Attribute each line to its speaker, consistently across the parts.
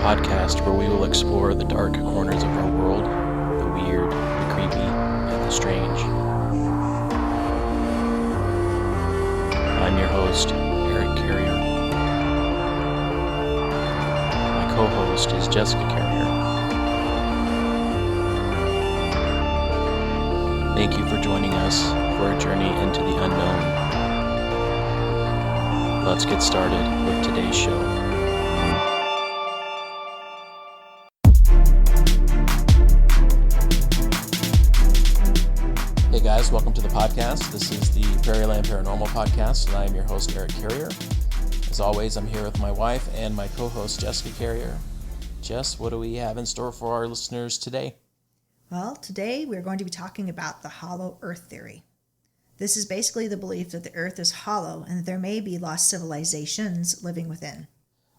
Speaker 1: podcast where we will explore the dark corners of our world, the weird, the creepy, and the strange. I'm your host, Eric Carrier. My co-host is Jessica Carrier. Thank you for joining us for a journey into the unknown. Let's get started with today's show. Hey guys, welcome to the podcast. This is the Prairieland Paranormal Podcast, and I am your host, Eric Carrier. As always, I'm here with my wife and my co-host, Jessica Carrier. Jess, what do we have in store for our listeners today?
Speaker 2: Well, today we're going to be talking about the hollow earth theory. This is basically the belief that the earth is hollow and that there may be lost civilizations living within.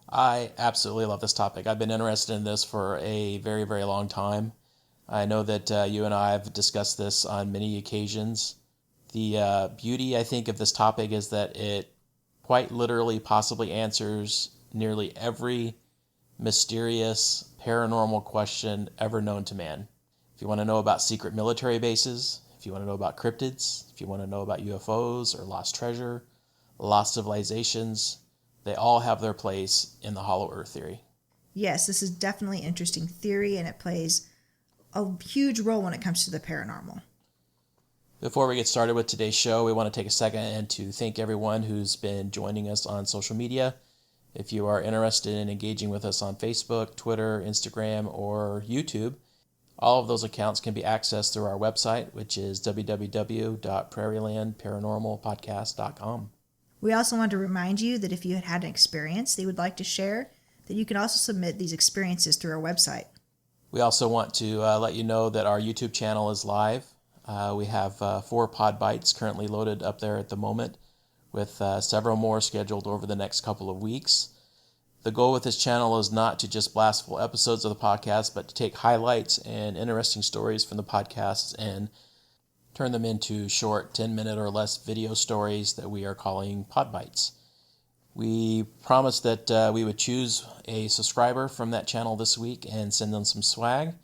Speaker 1: I absolutely love this topic. I've been interested in this for a very, very long time. I know that you and I have discussed this on many occasions. The beauty, I think, of this topic is that it quite literally possibly answers nearly every mysterious paranormal question ever known to man. If you want to know about secret military bases, if you want to know about cryptids, if you want to know about UFOs or lost treasure, lost civilizations, they all have their place in the hollow earth theory.
Speaker 2: Yes, this is definitely an interesting theory, and it plays a huge role when it comes to the paranormal.
Speaker 1: Before we get started with today's show, we want to take a second and to thank everyone who's been joining us on social media. If you are interested in engaging with us on Facebook, Twitter, Instagram, or YouTube, all of those accounts can be accessed through our website, which is www.prairielandparanormalpodcast.com.
Speaker 2: We also want to remind you that if you had an experience that you would like to share, that you can also submit these experiences through our website.
Speaker 1: We also want to let you know that our YouTube channel is live. We have 4 pod bites currently loaded up there at the moment, with several more scheduled over the next couple of weeks. The goal with this channel is not to just blast full episodes of the podcast, but to take highlights and interesting stories from the podcasts and turn them into short 10-minute or less video stories that we are calling pod bites. We promised that we would choose a subscriber from that channel this week and send them some swag.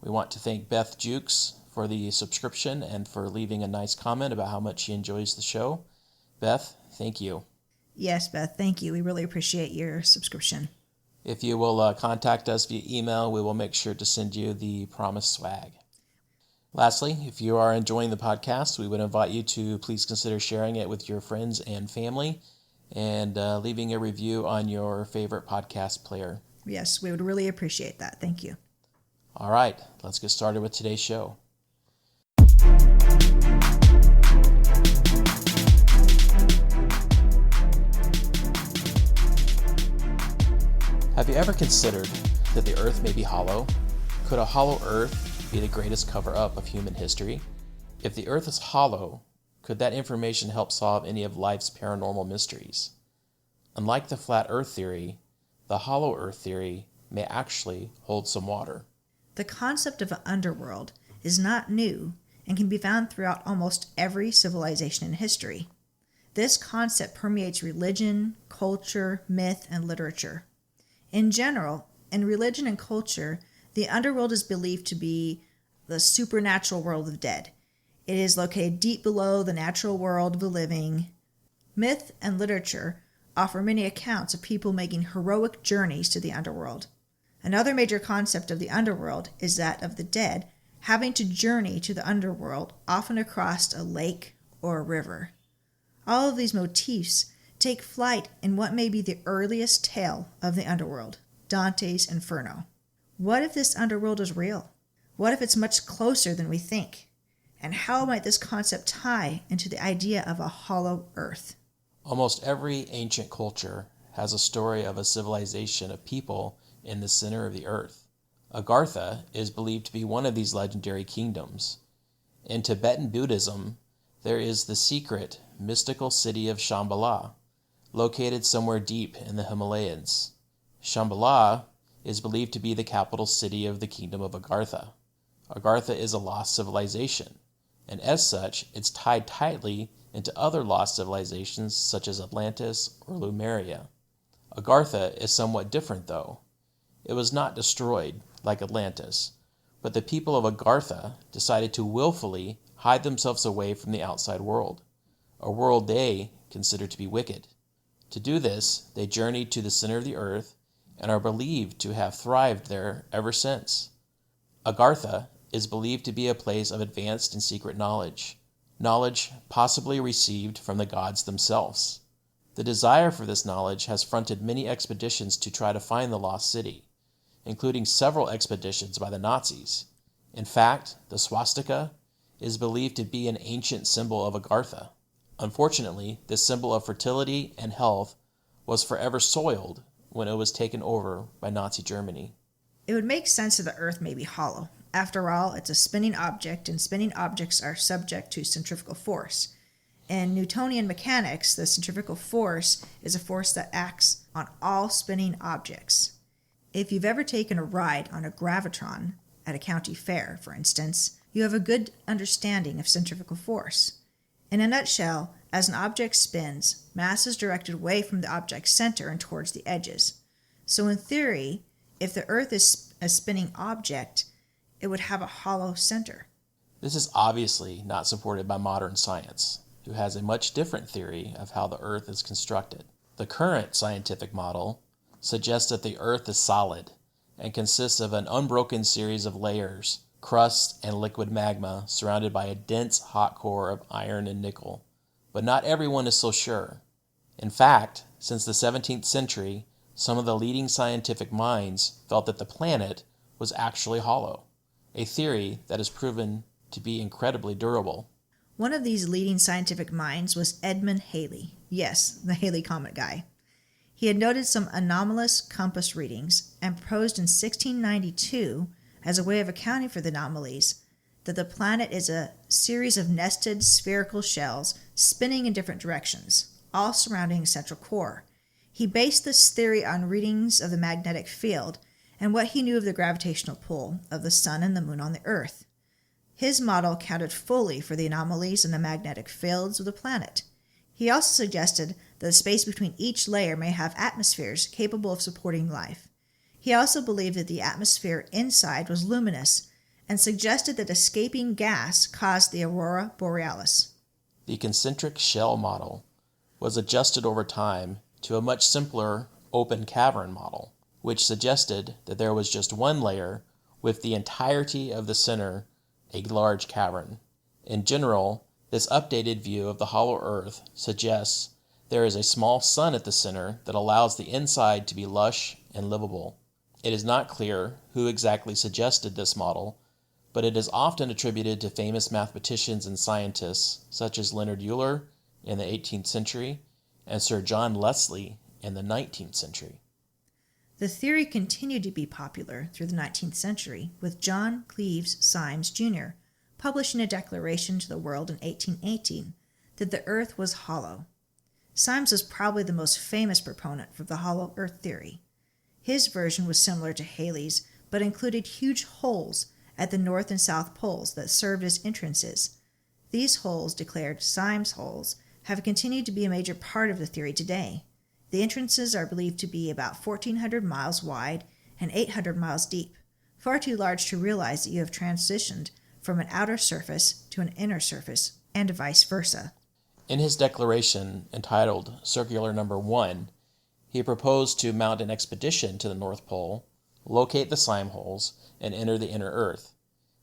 Speaker 1: We want to thank Beth Jukes for the subscription and for leaving a nice comment about how much she enjoys the show. Beth, thank you.
Speaker 2: Yes, Beth, thank you. We really appreciate your subscription.
Speaker 1: If you will contact us via email, we will make sure to send you the promised swag. Lastly, if you are enjoying the podcast, we would invite you to please consider sharing it with your friends and family and leaving a review on your favorite podcast player.
Speaker 2: Yes, we would really appreciate that. Thank you.
Speaker 1: All right, let's get started with today's show. Have you ever considered that the earth may be hollow? Could a hollow earth be the greatest cover-up of human history? If the earth is hollow, could that information help solve any of life's paranormal mysteries? Unlike the flat earth theory, the hollow earth theory may actually hold some water.
Speaker 2: The concept of an underworld is not new and can be found throughout almost every civilization in history. This concept permeates religion, culture, myth, and literature. In general, in religion and culture, the underworld is believed to be the supernatural world of the dead. It is located deep below the natural world of the living. Myth and literature offer many accounts of people making heroic journeys to the underworld. Another major concept of the underworld is that of the dead having to journey to the underworld, often across a lake or a river. All of these motifs take flight in what may be the earliest tale of the underworld, Dante's Inferno. What if this underworld is real? What if it's much closer than we think? And how might this concept tie into the idea of a hollow earth?
Speaker 1: Almost every ancient culture has a story of a civilization of people in the center of the earth. Agartha is believed to be one of these legendary kingdoms. In Tibetan Buddhism, there is the secret, mystical city of Shambhala, located somewhere deep in the Himalayas. Shambhala is believed to be the capital city of the kingdom of Agartha. Agartha is a lost civilization, and as such, it's tied tightly into other lost civilizations such as Atlantis or Lemuria. Agartha is somewhat different, though. It was not destroyed, like Atlantis, but the people of Agartha decided to willfully hide themselves away from the outside world, a world they considered to be wicked. To do this, they journeyed to the center of the earth and are believed to have thrived there ever since. Agartha is believed to be a place of advanced and secret knowledge possibly received from the gods themselves. The desire for this knowledge has fronted many expeditions to try to find the lost city, including several expeditions by the Nazis. In fact, the swastika is believed to be an ancient symbol of Agartha. Unfortunately, this symbol of fertility and health was forever soiled when it was taken over by Nazi Germany.
Speaker 2: It would make sense that the Earth may be hollow. After all, it's a spinning object, and spinning objects are subject to centrifugal force. In Newtonian mechanics, the centrifugal force is a force that acts on all spinning objects. If you've ever taken a ride on a gravitron at a county fair, for instance, you have a good understanding of centrifugal force. In a nutshell, as an object spins, mass is directed away from the object's center and towards the edges. So in theory, if the Earth is a spinning object, it would have a hollow center.
Speaker 1: This is obviously not supported by modern science, who has a much different theory of how the Earth is constructed. The current scientific model suggests that the Earth is solid and consists of an unbroken series of layers, crust, and liquid magma surrounded by a dense hot core of iron and nickel. But not everyone is so sure. In fact, since the 17th century, some of the leading scientific minds felt that the planet was actually hollow, a theory that has proven to be incredibly durable.
Speaker 2: One of these leading scientific minds was Edmund Halley. Yes, the Halley Comet guy. He had noted some anomalous compass readings and proposed in 1692, as a way of accounting for the anomalies, that the planet is a series of nested spherical shells spinning in different directions, all surrounding a central core. He based this theory on readings of the magnetic field and what he knew of the gravitational pull of the sun and the moon on the Earth. His model accounted fully for the anomalies in the magnetic fields of the planet. He also suggested that the space between each layer may have atmospheres capable of supporting life. He also believed that the atmosphere inside was luminous and suggested that escaping gas caused the aurora borealis.
Speaker 1: The concentric shell model was adjusted over time to a much simpler open cavern model, which suggested that there was just one layer with the entirety of the center a large cavern. In general, this updated view of the hollow Earth suggests there is a small sun at the center that allows the inside to be lush and livable. It is not clear who exactly suggested this model, but it is often attributed to famous mathematicians and scientists such as Leonard Euler in the 18th century and Sir John Leslie in the 19th century.
Speaker 2: The theory continued to be popular through the 19th century, with John Cleves Symes, Jr. publishing a declaration to the world in 1818 that the Earth was hollow. Symes was probably the most famous proponent for the hollow Earth theory. His version was similar to Halley's, but included huge holes at the north and south poles that served as entrances. These holes, declared Symes holes, have continued to be a major part of the theory today. The entrances are believed to be about 1,400 miles wide and 800 miles deep, far too large to realize that you have transitioned from an outer surface to an inner surface, and vice versa.
Speaker 1: In his declaration, entitled Circular Number 1, he proposed to mount an expedition to the North Pole, locate the slime holes, and enter the inner Earth.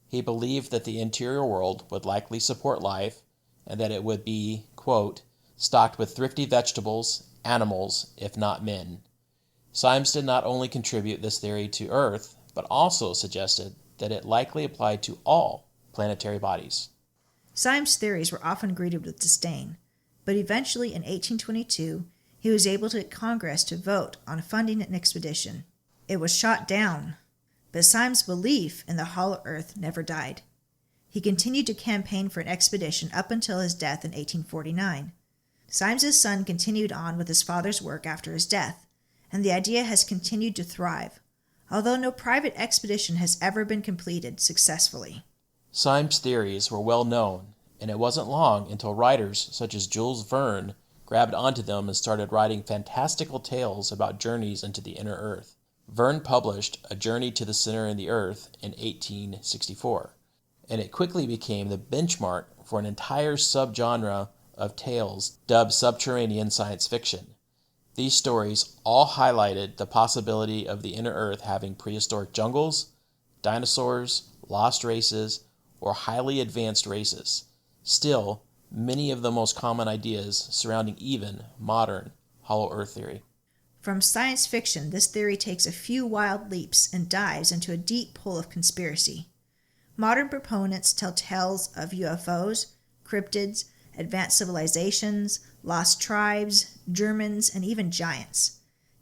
Speaker 1: He believed that the interior world would likely support life, and that it would be, quote, stocked with thrifty vegetables, animals, if not men. Symes did not only contribute this theory to Earth, but also suggested that it likely applied to all planetary bodies.
Speaker 2: Symes' theories were often greeted with disdain, but eventually in 1822, he was able to get Congress to vote on funding an expedition. It was shot down, but Symes' belief in the hollow Earth never died. He continued to campaign for an expedition up until his death in 1849. Symes' son continued on with his father's work after his death, and the idea has continued to thrive, although no private expedition has ever been completed successfully.
Speaker 1: Symes' theories were well known, and it wasn't long until writers such as Jules Verne grabbed onto them and started writing fantastical tales about journeys into the inner Earth. Verne published A Journey to the Center of the Earth in 1864, and it quickly became the benchmark for an entire subgenre of tales dubbed subterranean science fiction. These stories all highlighted the possibility of the inner Earth having prehistoric jungles, dinosaurs, lost races, or highly advanced races. Still, many of the most common ideas surrounding even modern Hollow Earth theory.
Speaker 2: From science fiction, this theory takes a few wild leaps and dives into a deep pool of conspiracy. Modern proponents tell tales of UFOs, cryptids, advanced civilizations, lost tribes, Germans, and even giants.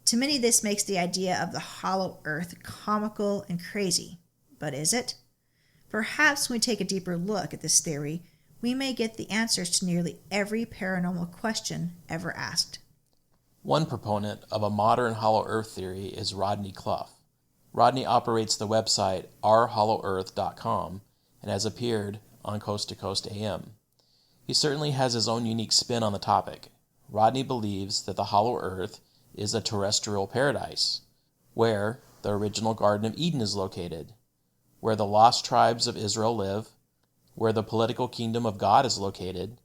Speaker 2: To many, this makes the idea of the Hollow Earth comical and crazy. But is it? Perhaps when we take a deeper look at this theory, we may get the answers to nearly every paranormal question ever asked.
Speaker 1: One proponent of a modern Hollow Earth theory is Rodney Clough. Rodney operates the website ourhollowearth.com and has appeared on Coast to Coast AM. He certainly has his own unique spin on the topic. Rodney believes that the Hollow Earth is a terrestrial paradise, where the original Garden of Eden is located, where the lost tribes of Israel live, where the political kingdom of God is located,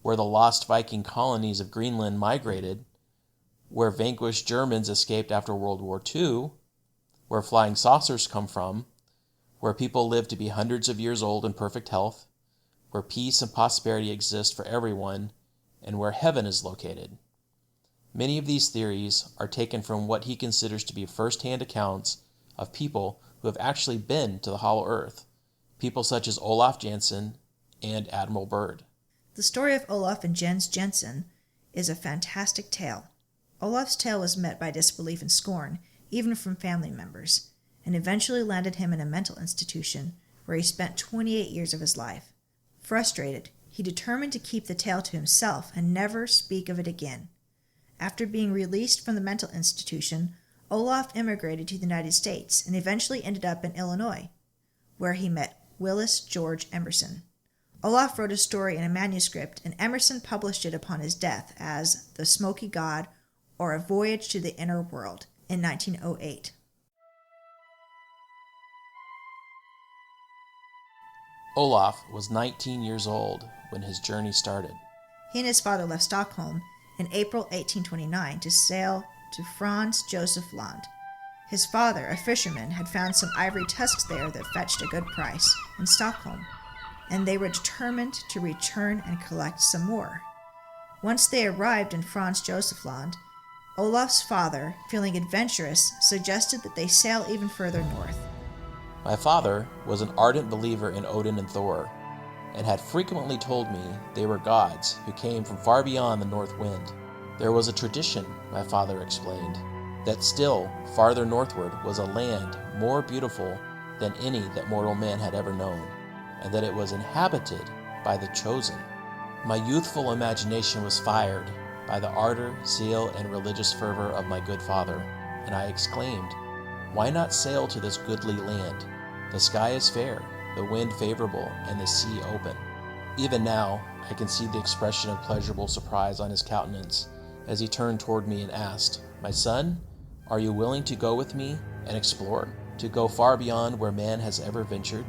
Speaker 1: where the lost Viking colonies of Greenland migrated, where vanquished Germans escaped after World War II, where flying saucers come from, where people live to be hundreds of years old in perfect health, where peace and prosperity exist for everyone, and where heaven is located. Many of these theories are taken from what he considers to be first-hand accounts of people who have actually been to the Hollow Earth, people such as Olaf Jansen and Admiral Byrd.
Speaker 2: The story of Olaf and Jens Jansen is a fantastic tale. Olaf's tale was met by disbelief and scorn, even from family members, and eventually landed him in a mental institution where he spent 28 years of his life. Frustrated, he determined to keep the tale to himself and never speak of it again. After being released from the mental institution, Olaf immigrated to the United States and eventually ended up in Illinois, where he met Willis George Emerson. Olaf wrote a story in a manuscript, and Emerson published it upon his death as The Smoky God, or A Voyage to the Inner World, in 1908.
Speaker 1: Olaf was 19 years old when his journey started.
Speaker 2: He and his father left Stockholm in April 1829 to sail to Franz Josef Land. His father, a fisherman, had found some ivory tusks there that fetched a good price in Stockholm, and they were determined to return and collect some more. Once they arrived in Franz Josef Land, Olaf's father, feeling adventurous, suggested that they sail even further north.
Speaker 1: My father was an ardent believer in Odin and Thor, and had frequently told me they were gods who came from far beyond the north wind. There was a tradition, my father explained, that still farther northward was a land more beautiful than any that mortal man had ever known, and that it was inhabited by the chosen. My youthful imagination was fired by the ardor, zeal, and religious fervor of my good father, and I exclaimed, "Why not sail to this goodly land? The sky is fair, the wind favorable, and the sea open." Even now, I can see the expression of pleasurable surprise on his countenance as he turned toward me and asked, "My son, are you willing to go with me and explore, to go far beyond where man has ever ventured?"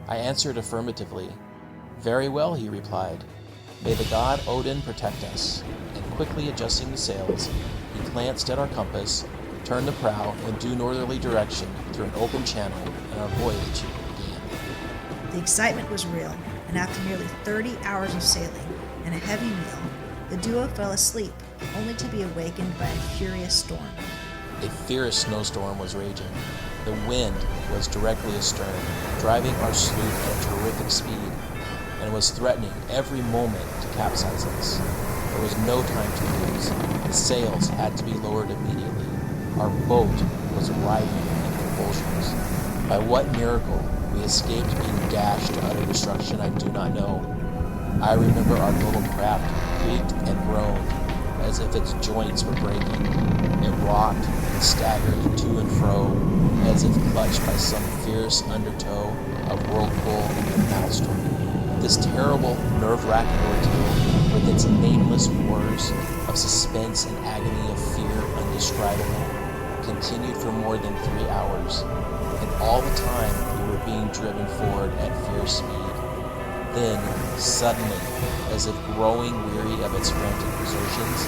Speaker 1: I answered affirmatively. "Very well," he replied. "May the god Odin protect us." And quickly adjusting the sails, he glanced at our compass, turned the prow in due northerly direction through an open channel, and our voyage began.
Speaker 2: The excitement was real, and after nearly 30 hours of sailing and a heavy meal, the duo fell asleep, only to be awakened by a furious storm.
Speaker 1: A fierce snowstorm was raging. The wind was directly astern, driving our sloop at a terrific speed, and was threatening every moment to capsize us. There was no time to lose. The sails had to be lowered immediately. Our boat was writhing in convulsions. By what miracle we escaped being dashed to utter destruction, I do not know. I remember our little craft creaked and groaned as if its joints were breaking. It rocked and staggered to and fro as if clutched by some fierce undertow of whirlpool and maelstrom. This terrible, nerve-wracking ordeal, with its nameless horrors of suspense and agony of fear undescribable, continued for more than 3 hours, and all the time we were being driven forward at fierce speed. Then, suddenly, as if growing weary of its frantic exertions,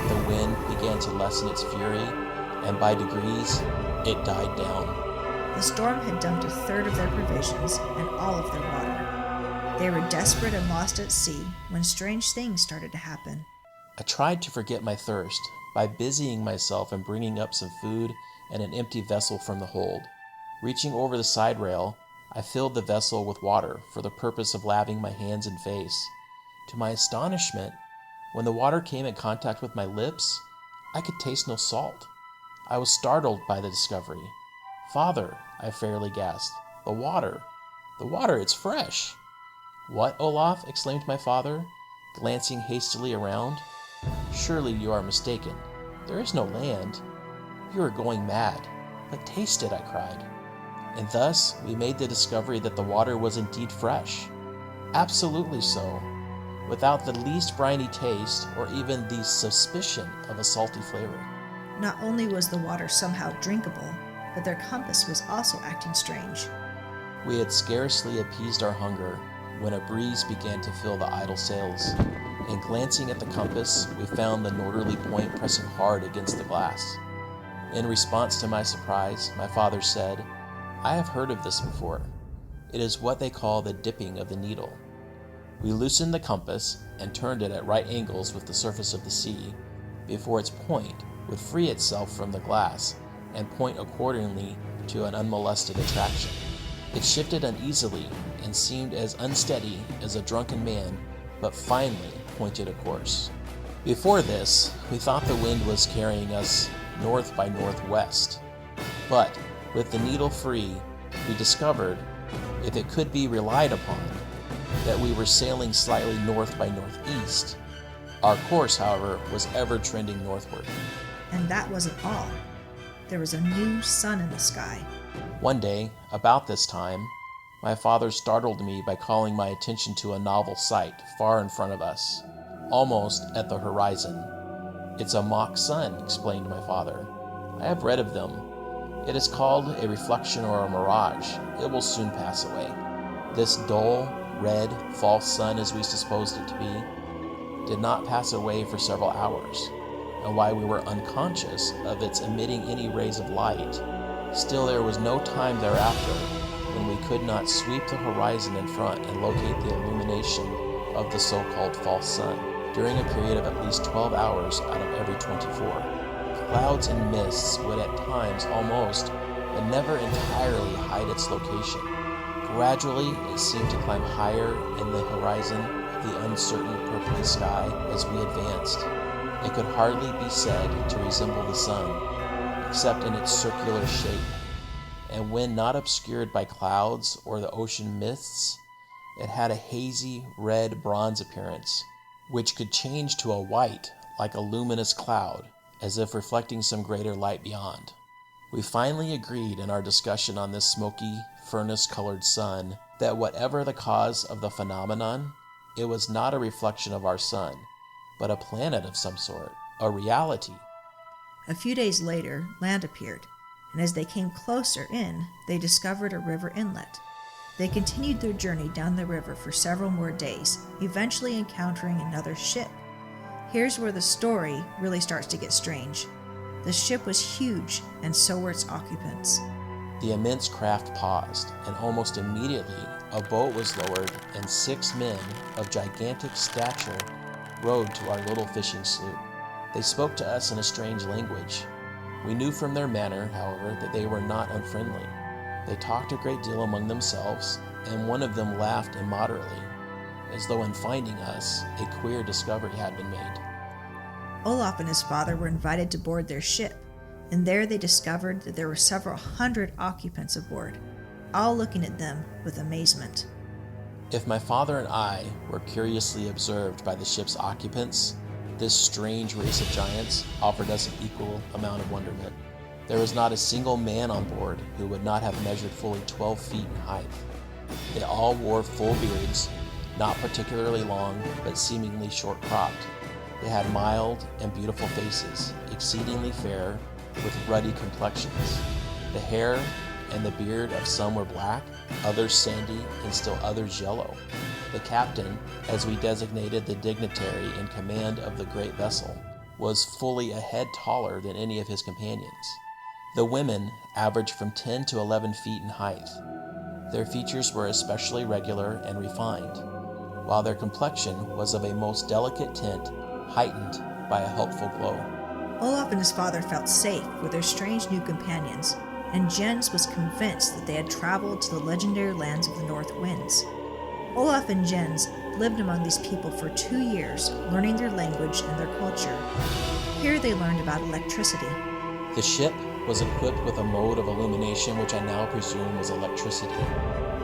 Speaker 1: the wind began to lessen its fury, and by degrees, it died down.
Speaker 2: The storm had dumped a third of their provisions and all of their water. They were desperate and lost at sea when strange things started to happen.
Speaker 1: I tried to forget my thirst by busying myself in bringing up some food and an empty vessel from the hold. Reaching over the side rail, I filled the vessel with water for the purpose of laving my hands and face. To my astonishment, when the water came in contact with my lips, I could taste no salt. I was startled by the discovery. "Father," I fairly gasped, The water, it's fresh." "What, Olaf?" exclaimed my father, glancing hastily around. "Surely you are mistaken. There is no land. You are going mad. But taste it," I cried. And thus we made the discovery that the water was indeed fresh. Absolutely so, without the least briny taste or even the suspicion of a salty flavor.
Speaker 2: Not only was the water somehow drinkable, but their compass was also acting strange.
Speaker 1: We had scarcely appeased our hunger when a breeze began to fill the idle sails, and glancing at the compass, we found the northerly point pressing hard against the glass. In response to my surprise, my father said, "I have heard of this before. It is what they call the dipping of the needle." We loosened the compass and turned it at right angles with the surface of the sea, before its point would free itself from the glass and point accordingly to an unmolested attraction. It shifted uneasily and seemed as unsteady as a drunken man, but finally pointed a course. Before this, we thought the wind was carrying us north by northwest, but with the needle free, we discovered, if it could be relied upon, that we were sailing slightly north by northeast. Our course, however, was ever trending northward.
Speaker 2: And that wasn't all. There was a new sun in the sky.
Speaker 1: One day, about this time, my father startled me by calling my attention to a novel sight far in front of us, almost at the horizon. "It's a mock sun," explained my father. "I have read of them. It is called a reflection or a mirage. It will soon pass away." This dull, red, false sun, as we supposed it to be, did not pass away for several hours, and while we were unconscious of its emitting any rays of light, still there was no time thereafter when we could not sweep the horizon in front and locate the illumination of the so-called false sun, during a period of at least 12 hours out of every 24. Clouds and mists would at times almost, but never entirely, hide its location. Gradually, it seemed to climb higher in the horizon of the uncertain purpley sky as we advanced. It could hardly be said to resemble the sun, except in its circular shape, and when not obscured by clouds or the ocean mists, it had a hazy red bronze appearance, which could change to a white like a luminous cloud, as if reflecting some greater light beyond. We finally agreed in our discussion on this smoky, furnace-colored sun that whatever the cause of the phenomenon, it was not a reflection of our sun, but a planet of some sort, a reality.
Speaker 2: A few days later, land appeared, and as they came closer in, they discovered a river inlet. They continued their journey down the river for several more days, eventually encountering another ship. Here's where the story really starts to get strange. The ship was huge, and so were its occupants.
Speaker 1: The immense craft paused, and almost immediately a boat was lowered, and 6 men of gigantic stature rowed to our little fishing sloop. They spoke to us in a strange language. We knew from their manner, however, that they were not unfriendly. They talked a great deal among themselves, and one of them laughed immoderately, as though in finding us, a queer discovery had been made.
Speaker 2: Olaf and his father were invited to board their ship, and there they discovered that there were several hundred occupants aboard, all looking at them with amazement.
Speaker 1: If my father and I were curiously observed by the ship's occupants, this strange race of giants offered us an equal amount of wonderment. There was not a single man on board who would not have measured fully 12 feet in height. They all wore full beards, not particularly long, but seemingly short-cropped. They had mild and beautiful faces, exceedingly fair, with ruddy complexions. The hair and the beard of some were black, others sandy, and still others yellow. The captain, as we designated the dignitary in command of the great vessel, was fully a head taller than any of his companions. The women averaged from 10 to 11 feet in height. Their features were especially regular and refined, while their complexion was of a most delicate tint, heightened by a helpful glow.
Speaker 2: Olaf and his father felt safe with their strange new companions, and Jens was convinced that they had traveled to the legendary lands of the North Winds. Olaf and Jens lived among these people for 2 years, learning their language and their culture. Here they learned about electricity.
Speaker 1: The ship was equipped with a mode of illumination which I now presume was electricity,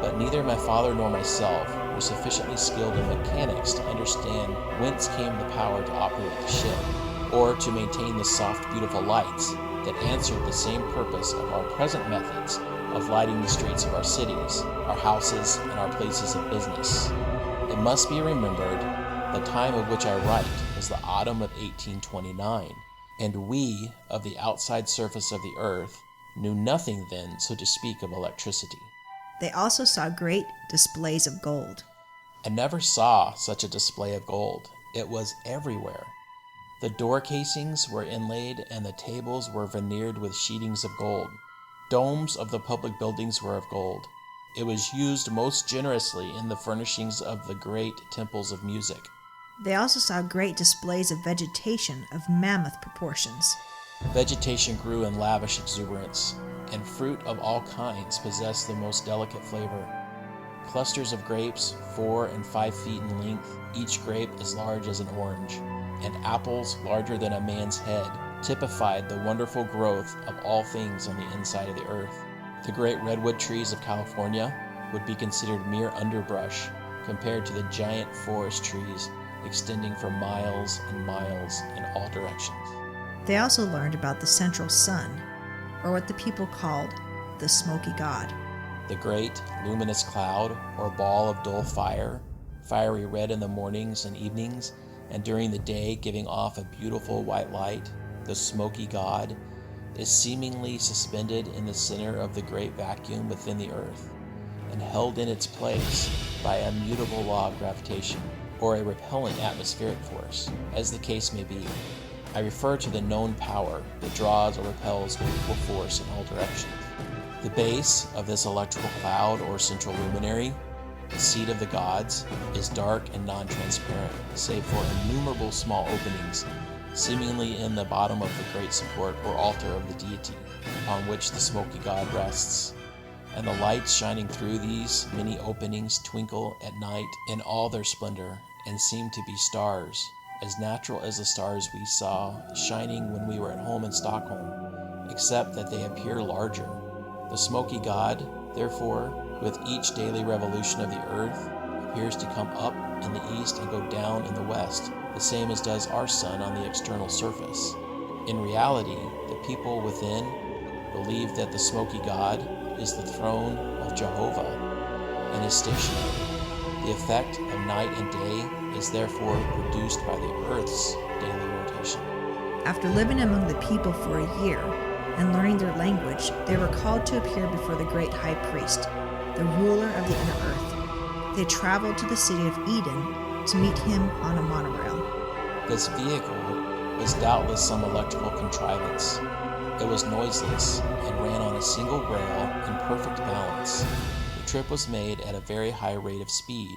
Speaker 1: but neither my father nor myself were sufficiently skilled in mechanics to understand whence came the power to operate the ship, or to maintain the soft, beautiful lights that answered the same purpose of our present methods of lighting the streets of our cities, our houses, and our places of business. It must be remembered, the time of which I write is the autumn of 1829, and we, of the outside surface of the earth, knew nothing then, so to speak, of electricity.
Speaker 2: They also saw great displays of gold.
Speaker 1: I never saw such a display of gold. It was everywhere. The door casings were inlaid and the tables were veneered with sheetings of gold. Domes of the public buildings were of gold. It was used most generously in the furnishings of the great temples of music.
Speaker 2: They also saw great displays of vegetation of mammoth proportions.
Speaker 1: Vegetation grew in lavish exuberance, and fruit of all kinds possessed the most delicate flavor. Clusters of grapes, 4 and 5 feet in length, each grape as large as an orange, and apples larger than a man's head, typified the wonderful growth of all things on the inside of the earth. The great redwood trees of California would be considered mere underbrush compared to the giant forest trees extending for miles and miles in all directions.
Speaker 2: They also learned about the central sun, or what the people called the smoky god.
Speaker 1: The great luminous cloud or ball of dull fire, fiery red in the mornings and evenings, and during the day giving off a beautiful white light, the smoky god, is seemingly suspended in the center of the great vacuum within the earth, and held in its place by a mutable law of gravitation, or a repelling atmospheric force, as the case may be. I refer to the known power that draws or repels with equal force in all directions. The base of this electrical cloud or central luminary, the seat of the gods, is dark and non-transparent, save for innumerable small openings, seemingly in the bottom of the great support or altar of the deity, upon which the smoky god rests. And the lights shining through these many openings twinkle at night in all their splendor, and seem to be stars, as natural as the stars we saw shining when we were at home in Stockholm, except that they appear larger. The smoky god, therefore, with each daily revolution of the earth, appears to come up in the east and go down in the west, the same as does our sun on the external surface. In reality, the people within believe that the smoky god is the throne of Jehovah and is stationary. The effect of night and day is therefore produced by the earth's daily rotation.
Speaker 2: After living among the people for a year and learning their language, they were called to appear before the great high priest, the ruler of the inner earth. They traveled to the city of Eden to meet him on a monorail.
Speaker 1: This vehicle was doubtless some electrical contrivance. It was noiseless and ran on a single rail in perfect balance. The trip was made at a very high rate of speed.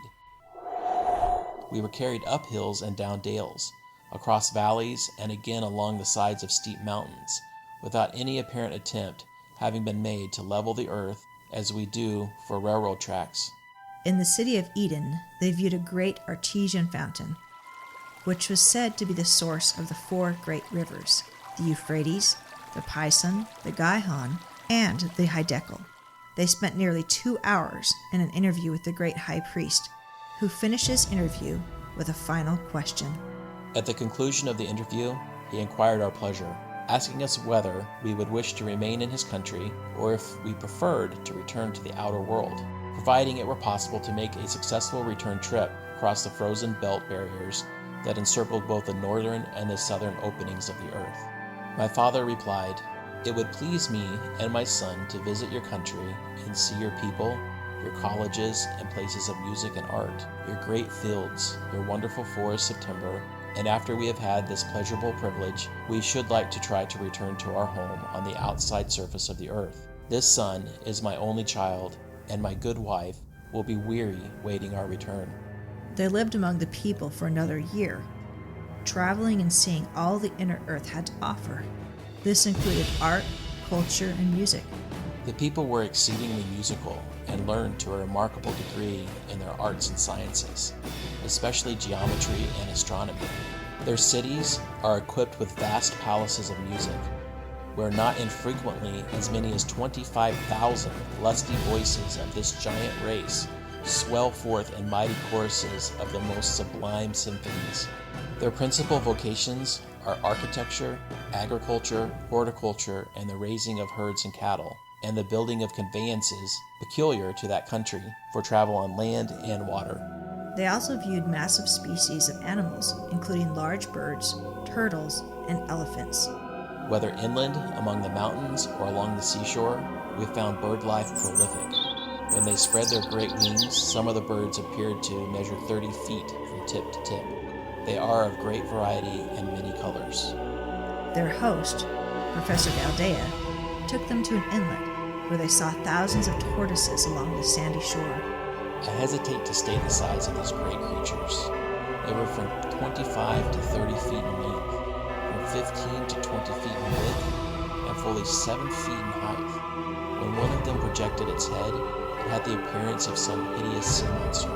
Speaker 1: We were carried up hills and down dales, across valleys, and again along the sides of steep mountains, without any apparent attempt having been made to level the earth as we do for railroad tracks.
Speaker 2: In the city of Eden, they viewed a great artesian fountain, which was said to be the source of the 4 great rivers, the Euphrates, the Pison, the Gihon, and the Hiddekel. They spent nearly 2 hours in an interview with the great high priest, who finished his interview with a final question.
Speaker 1: At the conclusion of the interview, he inquired our pleasure, asking us whether we would wish to remain in his country or if we preferred to return to the outer world, providing it were possible to make a successful return trip across the frozen belt barriers that encircled both the northern and the southern openings of the earth. My father replied, It would please me and my son to visit your country and see your people, your colleges and places of music and art, your great fields, your wonderful forests of timber, and after we have had this pleasurable privilege, we should like to try to return to our home on the outside surface of the earth. This son is my only child, and my good wife will be weary waiting our return.
Speaker 2: They lived among the people for another year, traveling and seeing all the inner earth had to offer. This included art, culture, and music.
Speaker 1: The people were exceedingly musical and learned to a remarkable degree in their arts and sciences, especially geometry and astronomy. Their cities are equipped with vast palaces of music, where not infrequently as many as 25,000 lusty voices of this giant race swell forth in mighty choruses of the most sublime symphonies. Their principal vocations are architecture, agriculture, horticulture, and the raising of herds and cattle, and the building of conveyances peculiar to that country for travel on land and water.
Speaker 2: They also viewed massive species of animals, including large birds, turtles, and elephants.
Speaker 1: Whether inland, among the mountains, or along the seashore, we found bird life prolific. When they spread their great wings, some of the birds appeared to measure 30 feet from tip to tip. They are of great variety and many colors.
Speaker 2: Their host, Professor Galdea, took them to an inlet where they saw thousands of tortoises along the sandy shore.
Speaker 1: I hesitate to state the size of these great creatures. They were from 25 to 30 feet in length, from 15 to 20 feet in width, and fully 7 feet in height. When one of them projected its head, it had the appearance of some hideous sea monster.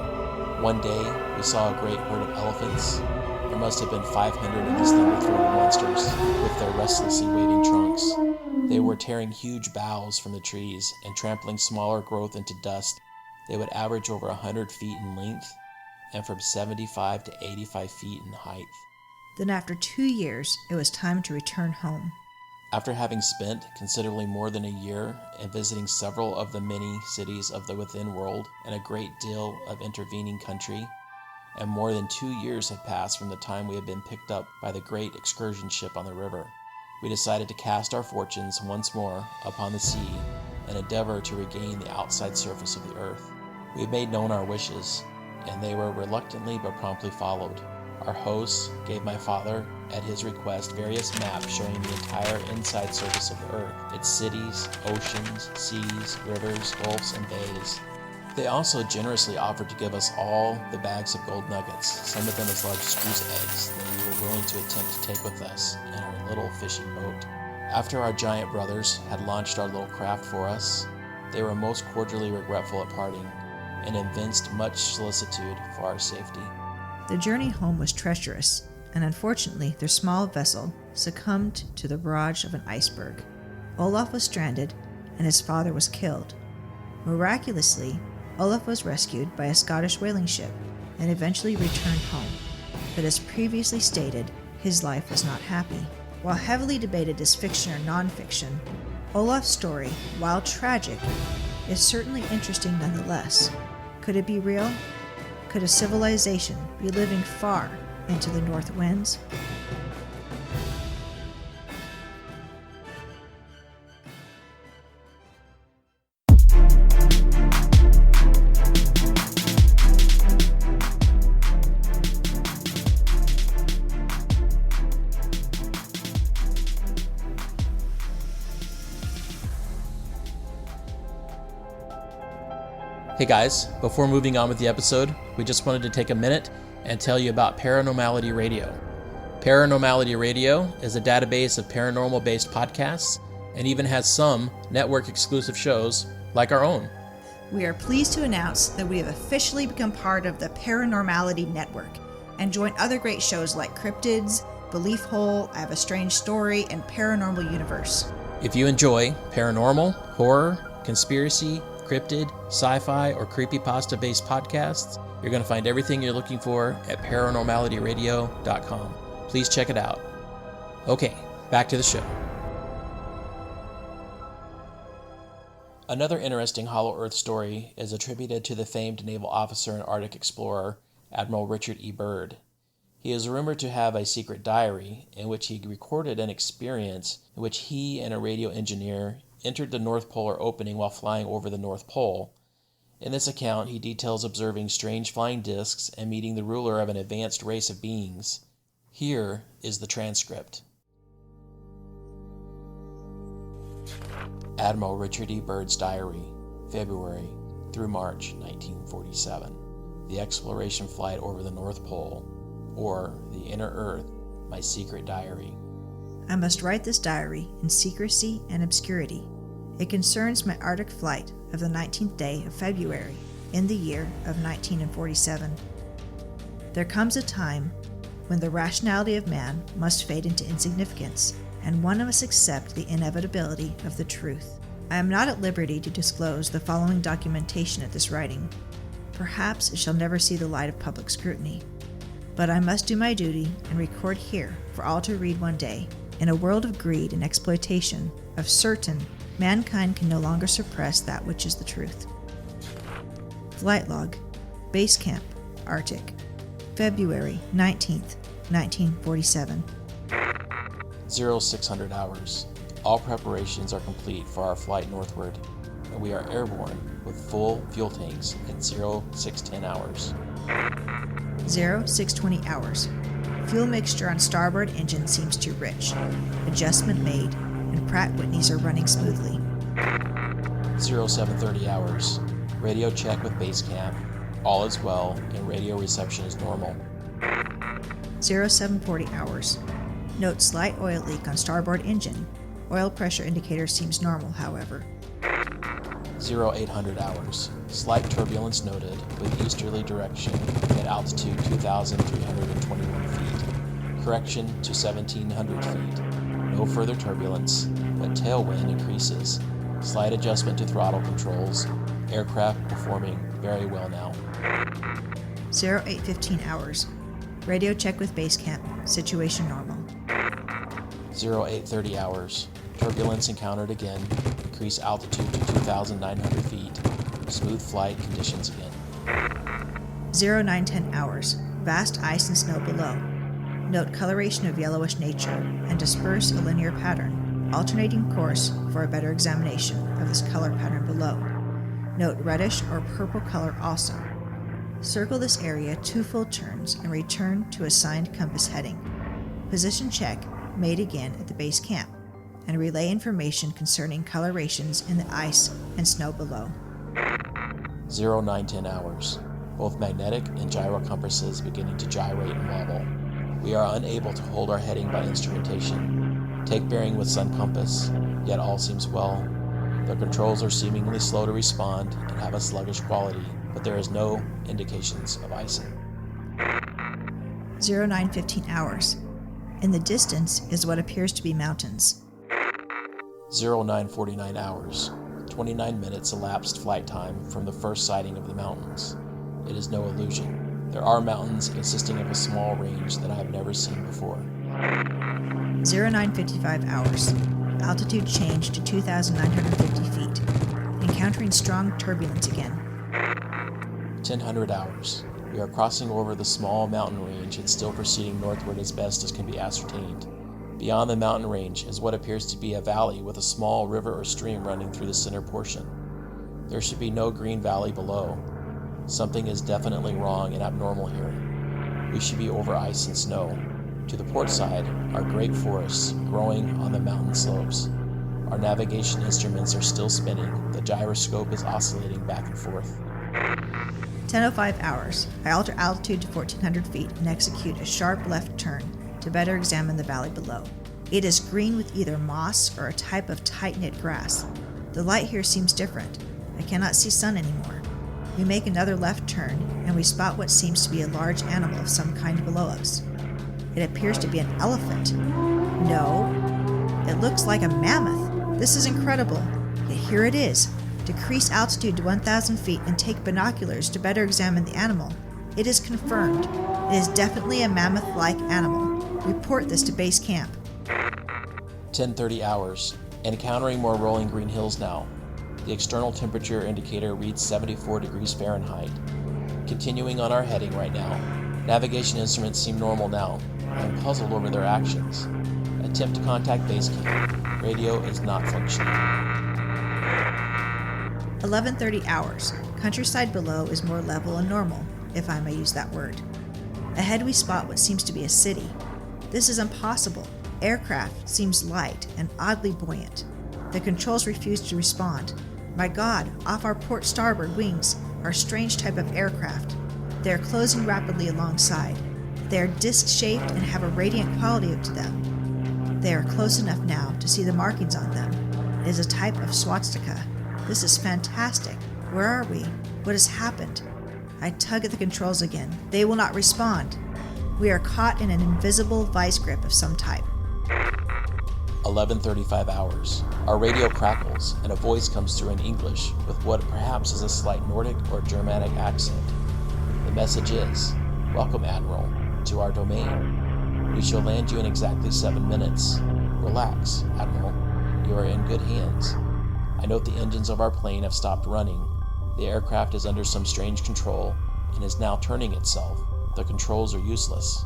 Speaker 1: One day, we saw a great herd of elephants. There must have been 500 of these thunder-throated monsters, with their restlessly waving trunks. They were tearing huge boughs from the trees and trampling smaller growth into dust. They would average over 100 feet in length and from 75 to 85 feet in height.
Speaker 2: Then after 2 years, it was time to return home.
Speaker 1: After having spent considerably more than a year and visiting several of the many cities of the within world and a great deal of intervening country, and more than 2 years had passed from the time we had been picked up by the great excursion ship on the river, we decided to cast our fortunes once more upon the sea and endeavor to regain the outside surface of the earth. We had made known our wishes, and they were reluctantly but promptly followed. Our hosts gave my father, at his request, various maps showing the entire inside surface of the earth, its cities, oceans, seas, rivers, gulfs, and bays. They also generously offered to give us all the bags of gold nuggets, some of them as large as goose eggs, that we were willing to attempt to take with us in our little fishing boat. After our giant brothers had launched our little craft for us, they were most cordially regretful at parting, and evinced much solicitude for our safety.
Speaker 2: The journey home was treacherous, and unfortunately their small vessel succumbed to the barrage of an iceberg. Olaf was stranded, and his father was killed. Miraculously, Olaf was rescued by a Scottish whaling ship and eventually returned home. But as previously stated, his life was not happy. While heavily debated as fiction or nonfiction, Olaf's story, while tragic, is certainly interesting nonetheless. Could it be real? Could a civilization be living far into the north winds?
Speaker 1: Hey guys, before moving on with the episode, we just wanted to take a minute and tell you about Paranormality Radio. Paranormality Radio is a database of paranormal-based podcasts and even has some network-exclusive shows like our own.
Speaker 2: We are pleased to announce that we have officially become part of the Paranormality Network and join other great shows like Cryptids, Belief Hole, I Have a Strange Story, and Paranormal Universe.
Speaker 1: If you enjoy paranormal, horror, conspiracy, cryptid, sci-fi, or creepypasta-based podcasts, you're going to find everything you're looking for at paranormalityradio.com. Please check it out. Okay, back to the show. Another interesting Hollow Earth story is attributed to the famed naval officer and Arctic explorer, Admiral Richard E. Byrd. He is rumored to have a secret diary in which he recorded an experience in which he and a radio engineer entered the North Polar opening while flying over the North Pole. In this account, he details observing strange flying discs and meeting the ruler of an advanced race of beings. Here is the transcript. Admiral Richard E. Byrd's diary, February through March 1947. The exploration flight over the North Pole, or the Inner Earth, my secret diary.
Speaker 2: I must write this diary in secrecy and obscurity. It concerns my Arctic flight of the 19th day of February in the year of 1947. There comes a time when the rationality of man must fade into insignificance, and one must accept the inevitability of the truth. I am not at liberty to disclose the following documentation at this writing. Perhaps it shall never see the light of public scrutiny. But I must do my duty and record here for all to read one day. In a world of greed and exploitation, of certain, mankind can no longer suppress that which is the truth. Flight log, Base Camp, Arctic, February 19th, 1947.
Speaker 1: 0600 hours. All preparations are complete for our flight northward, and we are airborne with full fuel tanks at 0610 hours.
Speaker 2: 0620 hours. Fuel mixture on starboard engine seems too rich. Adjustment made, and Pratt Whitneys are running smoothly.
Speaker 1: 0730 hours. Radio check with base camp. All is well, and radio reception is normal.
Speaker 2: 0740 hours. Note slight oil leak on starboard engine. Oil pressure indicator seems normal, however.
Speaker 1: 0800 hours. Slight turbulence noted with easterly direction at altitude 2,321 feet. Correction to 1,700 feet. No further turbulence, but tailwind increases. Slight adjustment to throttle controls. Aircraft performing very well now.
Speaker 2: 0815 hours. Radio check with base camp. Situation normal.
Speaker 1: 0830 hours. Turbulence encountered again. Increase altitude to 2,900 feet. Smooth flight conditions again.
Speaker 2: 0910 hours. Vast ice and snow below. Note coloration of yellowish nature and disperse a linear pattern, alternating course for a better examination of this color pattern below. Note reddish or purple color also. Circle this area 2 full turns and return to assigned compass heading. Position check made again at the base camp, and relay information concerning colorations in the ice and snow below.
Speaker 1: 0910 hours. Both magnetic and gyro compasses beginning to gyrate and wobble. We are unable to hold our heading by instrumentation. Take bearing with sun compass, yet all seems well. The controls are seemingly slow to respond and have a sluggish quality, but there is no indications of icing.
Speaker 2: 0915 hours. In the distance is what appears to be mountains.
Speaker 1: 0949 hours. 29 minutes elapsed flight time from the first sighting of the mountains. It is no illusion. There are mountains consisting of a small range that I have never seen before.
Speaker 2: 0955 hours. Altitude changed to 2,950 feet. Encountering strong turbulence again.
Speaker 1: 1000 hours. We are crossing over the small mountain range and still proceeding northward as best as can be ascertained. Beyond the mountain range is what appears to be a valley with a small river or stream running through the center portion. There should be no green valley below. Something is definitely wrong and abnormal here. We should be over ice and snow. To the port side are great forests growing on the mountain slopes. Our navigation instruments are still spinning. The gyroscope is oscillating back and forth.
Speaker 2: 10:05 hours. I alter altitude to 1,400 feet and execute a sharp left turn to better examine the valley below. It is green with either moss or a type of tight-knit grass. The light here seems different. I cannot see sun anymore. We make another left turn, and we spot what seems to be a large animal of some kind below us. It appears to be an elephant. No, it looks like a mammoth. This is incredible. Yet here it is. Decrease altitude to 1,000 feet and take binoculars to better examine the animal. It is confirmed. It is definitely a mammoth-like animal. Report this to base camp.
Speaker 1: 10:30 hours. Encountering more rolling green hills now. The external temperature indicator reads 74 degrees Fahrenheit. Continuing on our heading right now. Navigation instruments seem normal now. I am puzzled over their actions. Attempt to contact base camp. Radio is not functioning.
Speaker 2: 11:30 hours. Countryside below is more level and normal, if I may use that word. Ahead we spot what seems to be a city. This is impossible. Aircraft seems light and oddly buoyant. The controls refuse to respond. My God, off our port starboard wings are a strange type of aircraft. They are closing rapidly alongside. They are disc-shaped and have a radiant quality to them. They are close enough now to see the markings on them. It is a type of swastika. This is fantastic. Where are we? What has happened? I tug at the controls again. They will not respond. We are caught in an invisible vice grip of some type.
Speaker 1: 11:35 hours. Our radio crackles, and a voice comes through in English with what perhaps is a slight Nordic or Germanic accent. The message is, "Welcome, Admiral, to our domain. We shall land you in exactly 7 minutes. Relax, Admiral. You are in good hands. I note the engines of our plane have stopped running. The aircraft is under some strange control and is now turning itself. The controls are useless."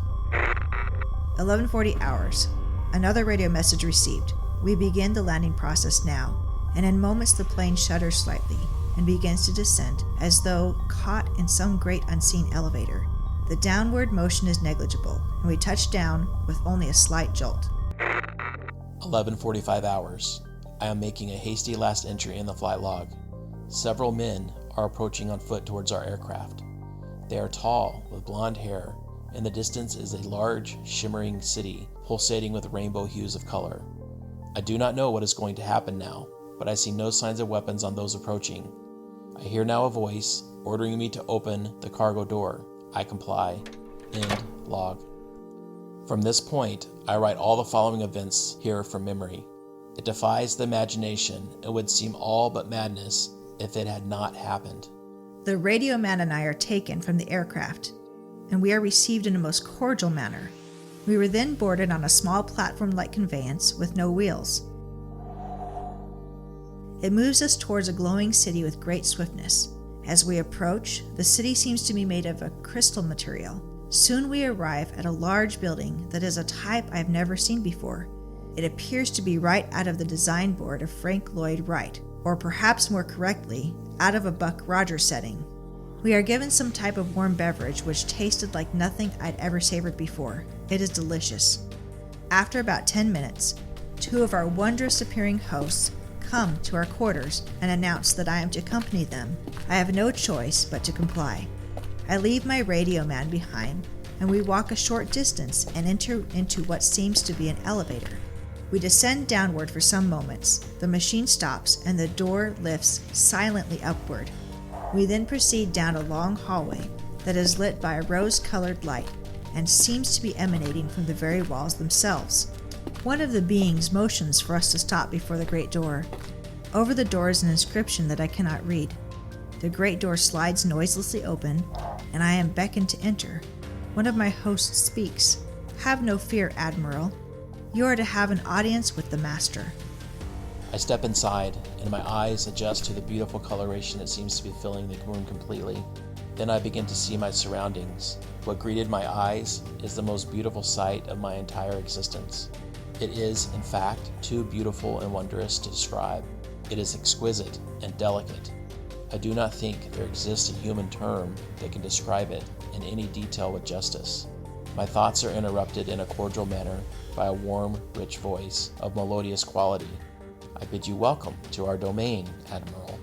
Speaker 2: 11:40 hours. Another radio message received. We begin the landing process now, and in moments the plane shudders slightly and begins to descend as though caught in some great unseen elevator. The downward motion is negligible, and we touch down with only a slight jolt.
Speaker 1: 11:45 hours. I am making a hasty last entry in the flight log. Several men are approaching on foot towards our aircraft. They are tall, with blonde hair. In the distance is a large, shimmering city, pulsating with rainbow hues of color. I do not know what is going to happen now, but I see no signs of weapons on those approaching. I hear now a voice ordering me to open the cargo door. I comply. End log. From this point, I write all the following events here from memory. It defies the imagination and would seem all but madness if it had not happened.
Speaker 2: The radio man and I are taken from the aircraft, and we are received in a most cordial manner. We were then boarded on a small platform-like conveyance with no wheels. It moves us towards a glowing city with great swiftness. As we approach, the city seems to be made of a crystal material. Soon we arrive at a large building that is a type I have never seen before. It appears to be right out of the design board of Frank Lloyd Wright, or perhaps more correctly, out of a Buck Rogers setting. We are given some type of warm beverage which tasted like nothing I'd ever savored before. It is delicious. After about 10 minutes, two of our wondrous appearing hosts come to our quarters and announce that I am to accompany them. I have no choice but to comply. I leave my radio man behind, and we walk a short distance and enter into what seems to be an elevator. We descend downward for some moments. The machine stops and the door lifts silently upward. We then proceed down a long hallway that is lit by a rose-colored light and seems to be emanating from the very walls themselves. One of the beings motions for us to stop before the great door. Over the door is an inscription that I cannot read. The great door slides noiselessly open, and I am beckoned to enter. One of my hosts speaks. "Have no fear, Admiral. You are to have an audience with the Master."
Speaker 1: I step inside, and my eyes adjust to the beautiful coloration that seems to be filling the room completely. Then I begin to see my surroundings. What greeted my eyes is the most beautiful sight of my entire existence. It is, in fact, too beautiful and wondrous to describe. It is exquisite and delicate. I do not think there exists a human term that can describe it in any detail with justice. My thoughts are interrupted in a cordial manner by a warm, rich voice of melodious quality. "I bid you welcome to our domain, Admiral."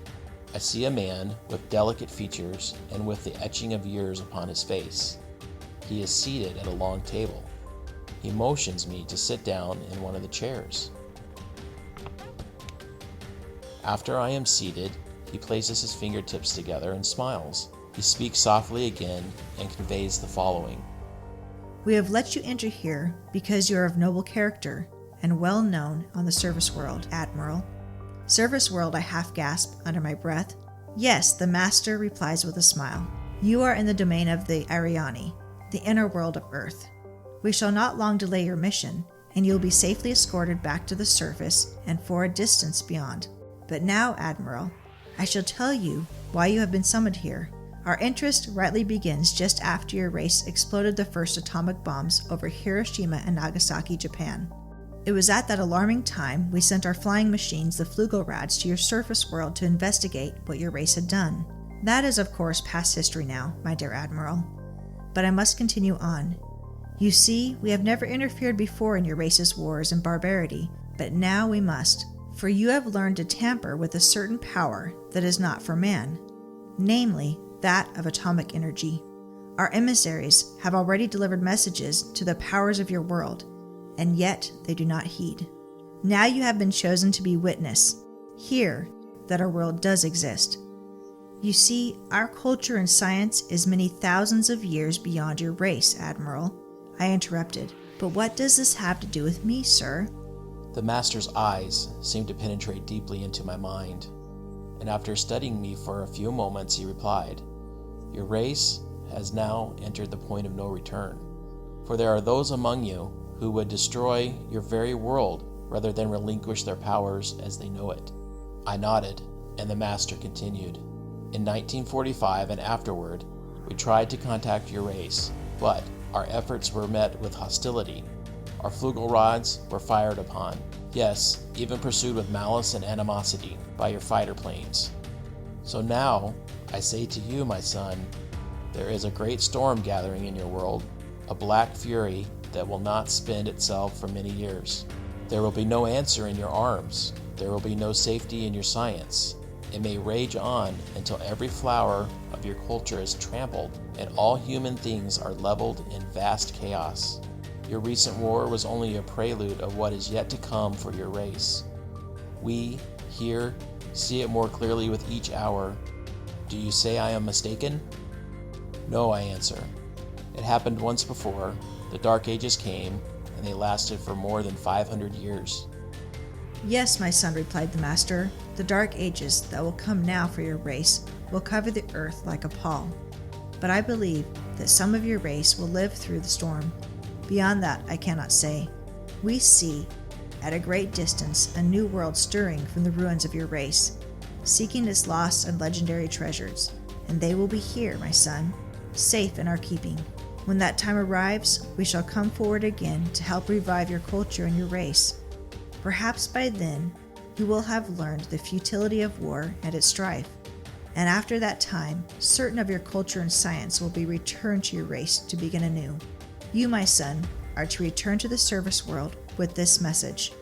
Speaker 1: I see a man with delicate features and with the etching of years upon his face. He is seated at a long table. He motions me to sit down in one of the chairs. After I am seated, he places his fingertips together and smiles. He speaks softly again and conveys the following.
Speaker 2: "We have let you enter here because you are of noble character and well known on the service world, Admiral." "Service world," I half gasp under my breath. "Yes," the Master replies with a smile. "You are in the domain of the Ariani, the inner world of Earth. We shall not long delay your mission, and you will be safely escorted back to the surface and for a distance beyond. But now, Admiral, I shall tell you why you have been summoned here. Our interest rightly begins just after your race exploded the first atomic bombs over Hiroshima and Nagasaki, Japan. It was at that alarming time we sent our flying machines, the Flugelrads, to your surface world to investigate what your race had done. That is, of course, past history now, my dear Admiral. But I must continue on. You see, we have never interfered before in your race's wars and barbarity, but now we must, for you have learned to tamper with a certain power that is not for man, namely that of atomic energy. Our emissaries have already delivered messages to the powers of your world, and yet they do not heed. Now you have been chosen to be witness, here, that our world does exist. You see, our culture and science is many thousands of years beyond your race, Admiral. I interrupted. But what does this have to do with me, sir?
Speaker 1: The master's eyes seemed to penetrate deeply into my mind, and after studying me for a few moments, he replied, "Your race has now entered the point of no return, for there are those among you who would destroy your very world rather than relinquish their powers as they know it." I nodded, and the master continued, "In 1945 and afterward, we tried to contact your race, but our efforts were met with hostility. Our Flugelrods were fired upon, yes, even pursued with malice and animosity by your fighter planes. So now, I say to you, my son, there is a great storm gathering in your world, a black fury that will not spend itself for many years. There will be no answer in your arms. There will be no safety in your science. It may rage on until every flower of your culture is trampled and all human things are leveled in vast chaos. Your recent war was only a prelude of what is yet to come for your race. We, here, see it more clearly with each hour. Do you say I am mistaken?" "No," I answer. "It happened once before. The Dark Ages came, and they lasted for more than 500 years.
Speaker 2: "Yes, my son," replied the master. "The dark ages that will come now for your race will cover the earth like a pall. But I believe that some of your race will live through the storm. Beyond that, I cannot say. We see, at a great distance, a new world stirring from the ruins of your race, seeking its lost and legendary treasures, and they will be here, my son, safe in our keeping. When that time arrives, we shall come forward again to help revive your culture and your race. Perhaps by then, you will have learned the futility of war and its strife, and after that time, certain of your culture and science will be returned to your race to begin anew. You, my son, are to return to the service world with this message."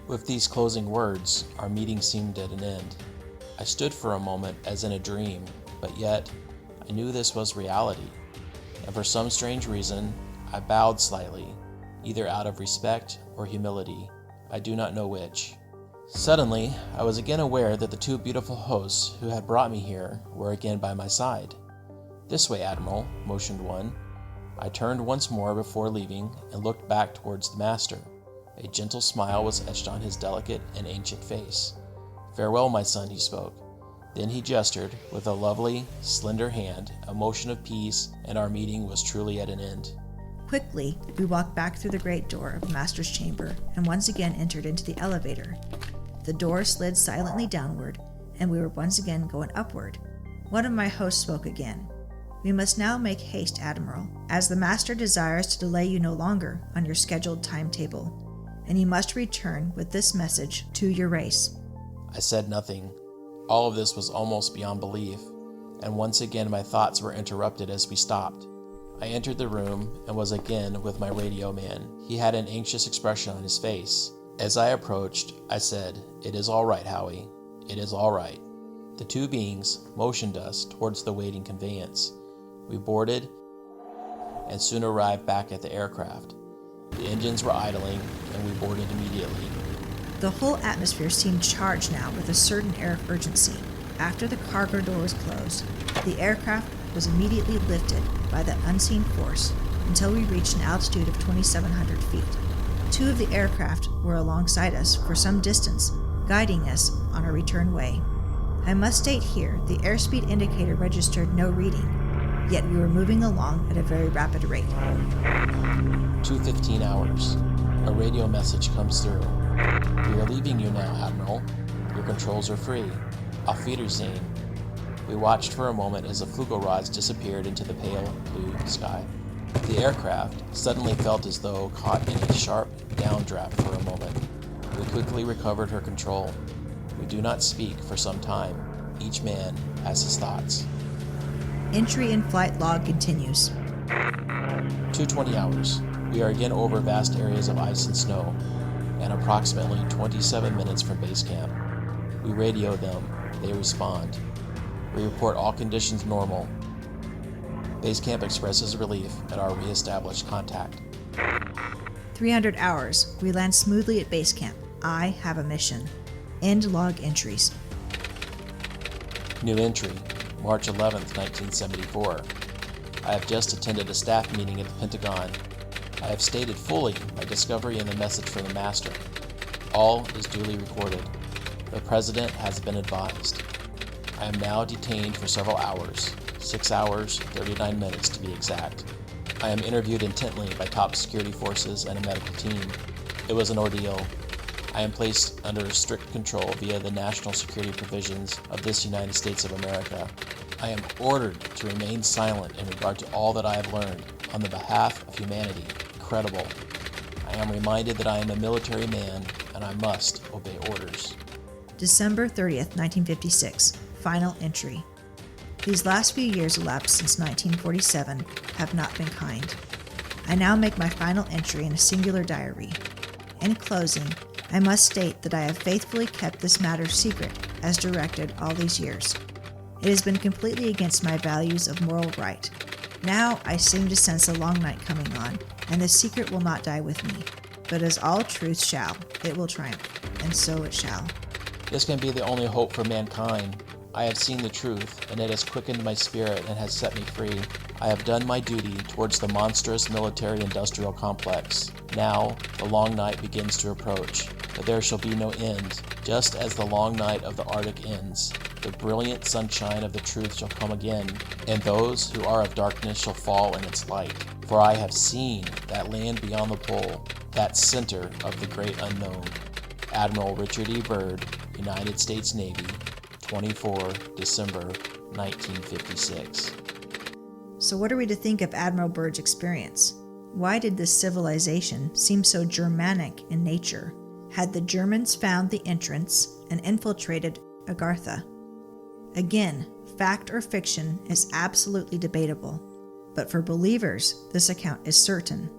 Speaker 1: With these closing words, our meeting seemed at an end. I stood for a moment as in a dream, but yet I knew this was reality, and for some strange reason, I bowed slightly, either out of respect or humility. I do not know which. Suddenly, I was again aware that the two beautiful hosts who had brought me here were again by my side. "This way, Admiral," motioned one. I turned once more before leaving and looked back towards the master. A gentle smile was etched on his delicate and ancient face. "Farewell, my son," he spoke. Then he gestured with a lovely, slender hand, a motion of peace, and our meeting was truly at an end.
Speaker 2: Quickly, we walked back through the great door of the master's chamber and once again entered into the elevator. The door slid silently downward, and we were once again going upward. One of my hosts spoke again. "We must now make haste, Admiral, as the master desires to delay you no longer on your scheduled timetable, and you must return with this message to your race."
Speaker 1: I said nothing. All of this was almost beyond belief, and once again my thoughts were interrupted as we stopped. I entered the room and was again with my radio man. He had an anxious expression on his face. As I approached, I said, "It is all right, Howie. It is all right." The two beings motioned us towards the waiting conveyance. We boarded and soon arrived back at the aircraft. The engines were idling, and we boarded immediately.
Speaker 2: The whole atmosphere seemed charged now with a certain air of urgency. After the cargo door was closed, the aircraft was immediately lifted by that unseen force until we reached an altitude of 2,700 feet. Two of the aircraft were alongside us for some distance, guiding us on our return way. I must state here the airspeed indicator registered no reading, yet we were moving along at a very rapid rate.
Speaker 1: 2:15 hours. A radio message comes through. "We are leaving you now, Admiral. Your controls are free. Auf Wiedersehen." We watched for a moment as the flugel rods disappeared into the pale blue sky. The aircraft suddenly felt as though caught in a sharp downdraft for a moment. We quickly recovered her control. We do not speak for some time. Each man has his thoughts.
Speaker 2: Entry in flight log continues.
Speaker 1: 2:20 hours. We are again over vast areas of ice and snow, and approximately 27 minutes from base camp. We radio them. They respond. We report all conditions normal. Base camp expresses relief at our re-established contact.
Speaker 2: 300 hours. We land smoothly at base camp. I have a mission. End log entries.
Speaker 1: New entry, March 11th, 1974. I have just attended a staff meeting at the Pentagon. I have stated fully my discovery and the message from the Master. All is duly recorded. The President has been advised. I am now detained for several hours, 6 hours, 39 minutes to be exact. I am interviewed intently by top security forces and a medical team. It was an ordeal. I am placed under strict control via the national security provisions of this United States of America. I am ordered to remain silent in regard to all that I have learned on the behalf of humanity. Incredible. I am reminded that I am a military man and I must obey orders.
Speaker 2: December 30th, 1956. Final entry. These last few years elapsed since 1947 have not been kind. I now make my final entry in a singular diary. In closing, I must state that I have faithfully kept this matter secret as directed all these years. It has been completely against my values of moral right. Now I seem to sense a long night coming on, and the secret will not die with me. But as all truth shall, it will triumph, and so it shall.
Speaker 1: This can be the only hope for mankind. I have seen the truth, and it has quickened my spirit and has set me free. I have done my duty towards the monstrous military-industrial complex. Now, the long night begins to approach, but there shall be no end. Just as the long night of the Arctic ends, the brilliant sunshine of the truth shall come again, and those who are of darkness shall fall in its light. For I have seen that land beyond the pole, that center of the great unknown. Admiral Richard E. Byrd, United States Navy, 24 December 1956.
Speaker 2: So what are we to think of Admiral Byrd's experience? Why did this civilization seem so Germanic in nature? Had the Germans found the entrance and infiltrated Agartha? Again, fact or fiction is absolutely debatable, but for believers, this account is certain,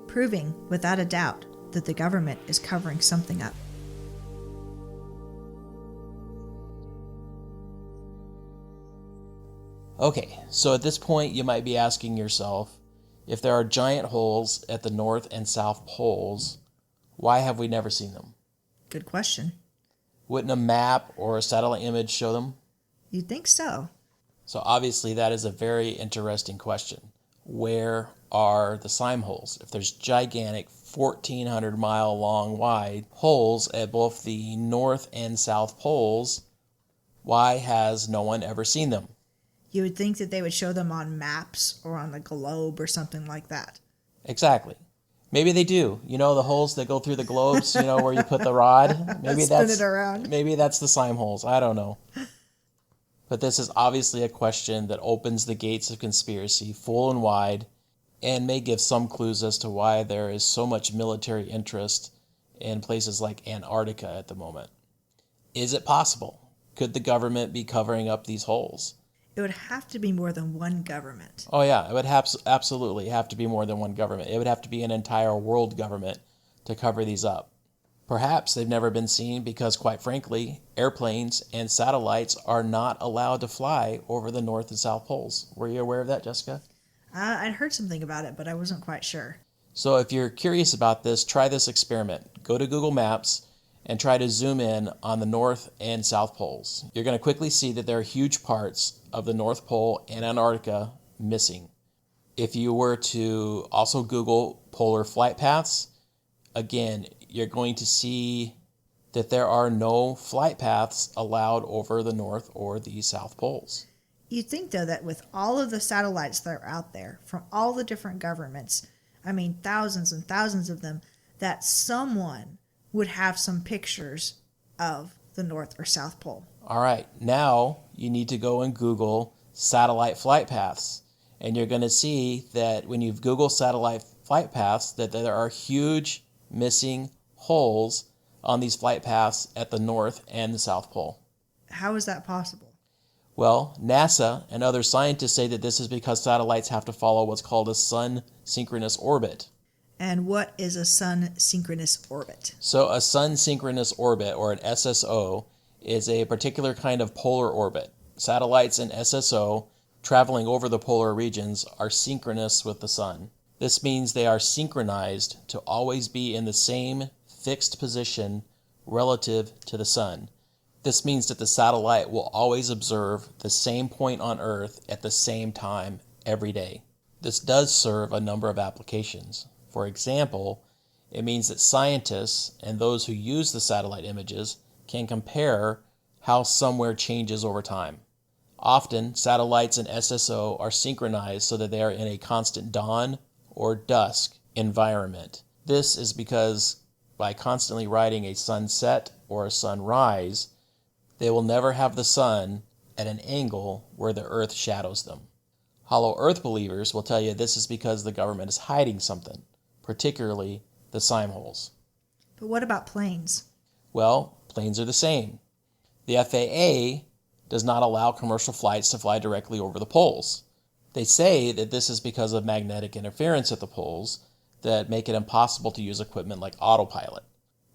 Speaker 2: proving without a doubt that the government is covering something up.
Speaker 1: Okay, so at this point you might be asking yourself, if there are giant holes at the North and South poles, why have we never seen them?
Speaker 2: Good question.
Speaker 1: Wouldn't a map or a satellite image show them?
Speaker 2: You'd think so.
Speaker 1: So obviously that is a very interesting question. Where are the slime holes? If there's gigantic 1,400 mile long wide holes at both the North and South poles, why has no one ever seen them?
Speaker 2: You would think that they would show them on maps or on the globe or something like that.
Speaker 1: Exactly. Maybe they do. You know, the holes that go through the globes, you know, where you put the rod? Maybe
Speaker 2: Spin it around.
Speaker 1: Maybe that's the slime holes. I don't know. But this is obviously a question that opens the gates of conspiracy full and wide and may give some clues as to why there is so much military interest in places like Antarctica at the moment. Is it possible? Could the government be covering up these holes?
Speaker 2: It would have to be more than one government.
Speaker 1: Oh yeah, it would absolutely have to be more than one government. It would have to be an entire world government to cover these up. Perhaps they've never been seen because, quite frankly, airplanes and satellites are not allowed to fly over the North and South poles. Were you aware of that, Jessica?
Speaker 2: I'd heard something about it, but I wasn't quite sure.
Speaker 1: So if you're curious about this, try this experiment. Go to Google Maps and try to zoom in on the North and South poles. You're going to quickly see that there are huge parts of the North Pole and Antarctica missing. If you were to also Google polar flight paths, again, you're going to see that there are no flight paths allowed over the North or the South poles.
Speaker 2: You'd think, though, that with all of the satellites that are out there from all the different governments, I mean thousands and thousands of them, that someone would have some pictures of the North or South Pole.
Speaker 1: All right, now you need to go and Google satellite flight paths. And you're going to see that when you Google satellite flight paths, that there are huge missing holes on these flight paths at the North and the South Pole.
Speaker 2: How is that possible?
Speaker 1: Well, NASA and other scientists say that this is because satellites have to follow what's called a sun synchronous orbit.
Speaker 2: And what is a sun synchronous orbit?
Speaker 1: So a sun synchronous orbit, or an SSO, is a particular kind of polar orbit. Satellites in SSO traveling over the polar regions are synchronous with the sun. This means they are synchronized to always be in the same fixed position relative to the sun. This means that the satellite will always observe the same point on Earth at the same time every day. This does serve a number of applications. For example, it means that scientists and those who use the satellite images can compare how somewhere changes over time. Often, satellites in SSO are synchronized so that they are in a constant dawn or dusk environment. This is because by constantly riding a sunset or a sunrise, they will never have the sun at an angle where the Earth shadows them. Hollow Earth believers will tell you this is because the government is hiding something, particularly the SIME holes.
Speaker 2: But what about planes?
Speaker 1: Well, planes are the same. The FAA does not allow commercial flights to fly directly over the poles. They say that this is because of magnetic interference at the poles that make it impossible to use equipment like autopilot.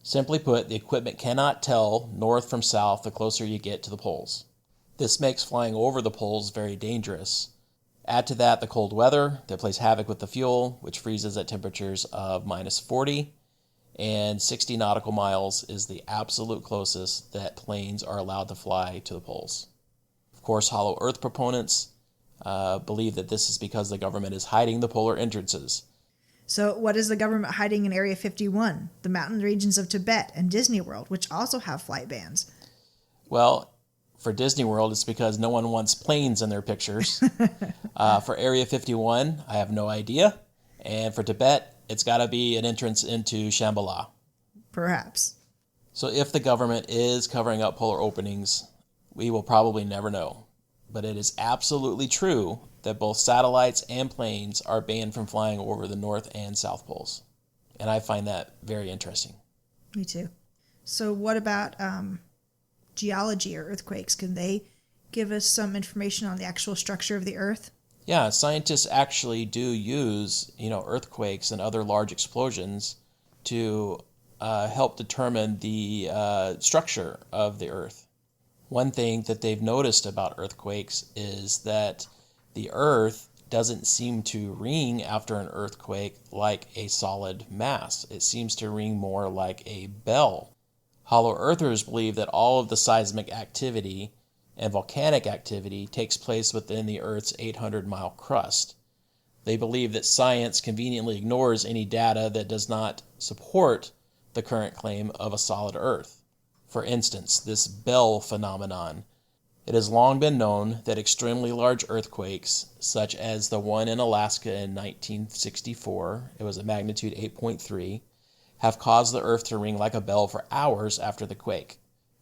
Speaker 1: Simply put, the equipment cannot tell north from south the closer you get to the poles. This makes flying over the poles very dangerous. Add to that the cold weather that plays havoc with the fuel, which freezes at temperatures of -40, and 60 nautical miles is the absolute closest that planes are allowed to fly to the poles. Of course, Hollow Earth proponents believe that this is because the government is hiding the polar entrances.
Speaker 2: So what is the government hiding in Area 51, the mountain regions of Tibet, and Disney World, which also have flight bans?
Speaker 1: Well, for Disney World, it's because no one wants planes in their pictures. For Area 51, I have no idea. And for Tibet, it's got to be an entrance into Shambhala.
Speaker 2: Perhaps.
Speaker 1: So if the government is covering up polar openings, we will probably never know. But it is absolutely true that both satellites and planes are banned from flying over the North and South Poles. And I find that very interesting.
Speaker 2: Me too. So what about geology or earthquakes? Can they give us some information on the actual structure of the Earth?
Speaker 1: Yeah, scientists actually do use, earthquakes and other large explosions to help determine the structure of the Earth. One thing that they've noticed about earthquakes is that the Earth doesn't seem to ring after an earthquake like a solid mass. It seems to ring more like a bell. Hollow Earthers believe that all of the seismic activity and volcanic activity takes place within the Earth's 800-mile crust. They believe that science conveniently ignores any data that does not support the current claim of a solid Earth. For instance, this bell phenomenon. It has long been known that extremely large earthquakes, such as the one in Alaska in 1964, it was a magnitude 8.3, have caused the Earth to ring like a bell for hours after the quake.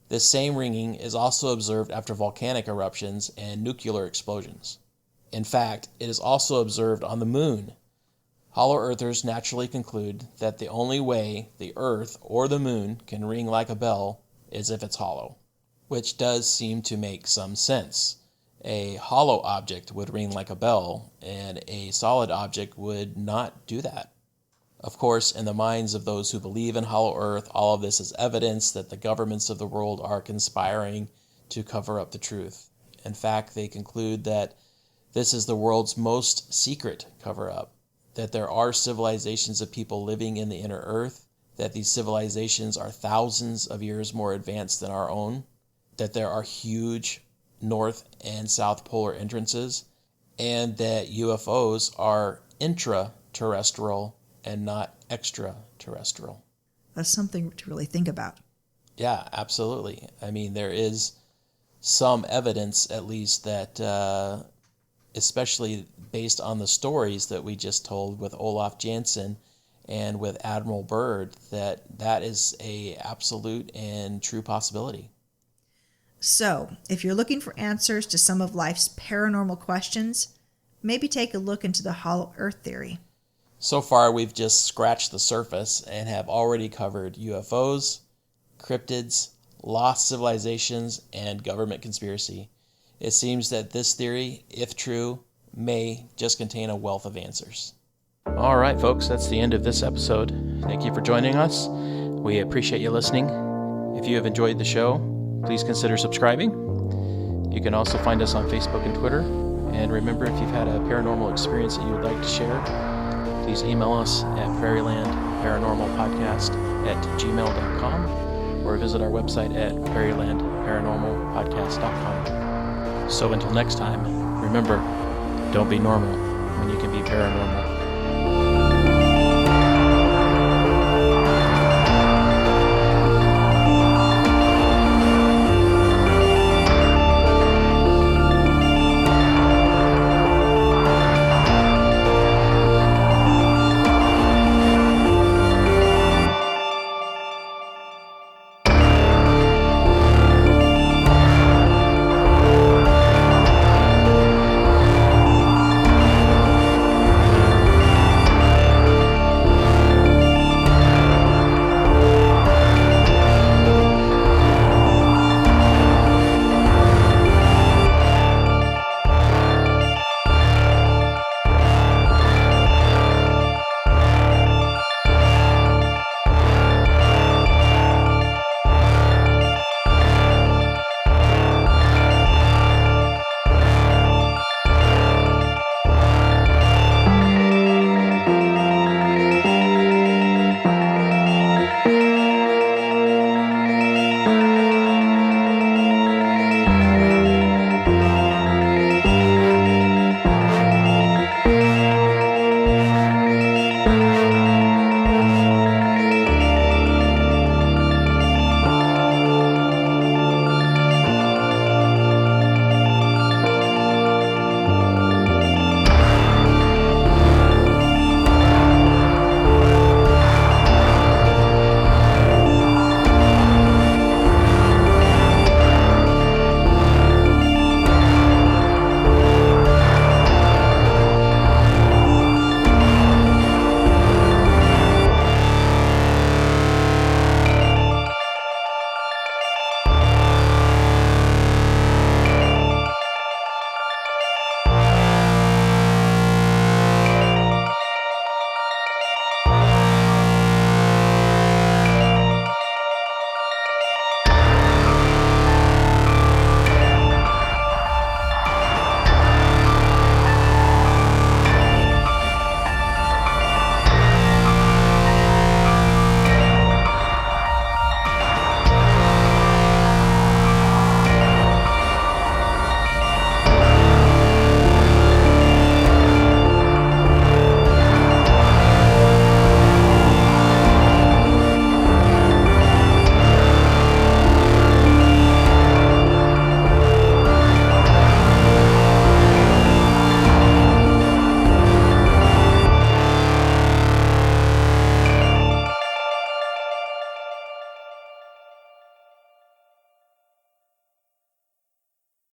Speaker 1: This same ringing is also observed after volcanic eruptions and nuclear explosions. In fact, it is also observed on the moon. Hollow Earthers naturally conclude that the only way the Earth or the moon can ring like a bell is if it's hollow, which does seem to make some sense. A hollow object would ring like a bell, and a solid object would not do that. Of course, in the minds of those who believe in Hollow Earth, all of this is evidence that the governments of the world are conspiring to cover up the truth. In fact, they conclude that this is the world's most secret cover-up, that there are civilizations of people living in the inner Earth, that these civilizations are thousands of years more advanced than our own, that there are huge north and south polar entrances, and that UFOs are intraterrestrial and not extraterrestrial.
Speaker 2: That's something to really think about.
Speaker 1: Yeah, absolutely. I mean, there is some evidence, at least, that especially based on the stories that we just told with Olaf Jansen and with Admiral Byrd, that is a absolute and true possibility.
Speaker 2: So, if you're looking for answers to some of life's paranormal questions, maybe take a look into the hollow earth theory.
Speaker 1: So far, we've just scratched the surface and have already covered UFOs, cryptids, lost civilizations, and government conspiracy. It seems that this theory, if true, may just contain a wealth of answers. All right, folks, that's the end of this episode. Thank you for joining us. We appreciate you listening. If you have enjoyed the show, please consider subscribing. You can also find us on Facebook and Twitter. And remember, if you've had a paranormal experience that you would like to share, please email us at prairielandparanormalpodcast@gmail.com or visit our website at prairielandparanormalpodcast.com. So until next time, remember, don't be normal when you can be paranormal.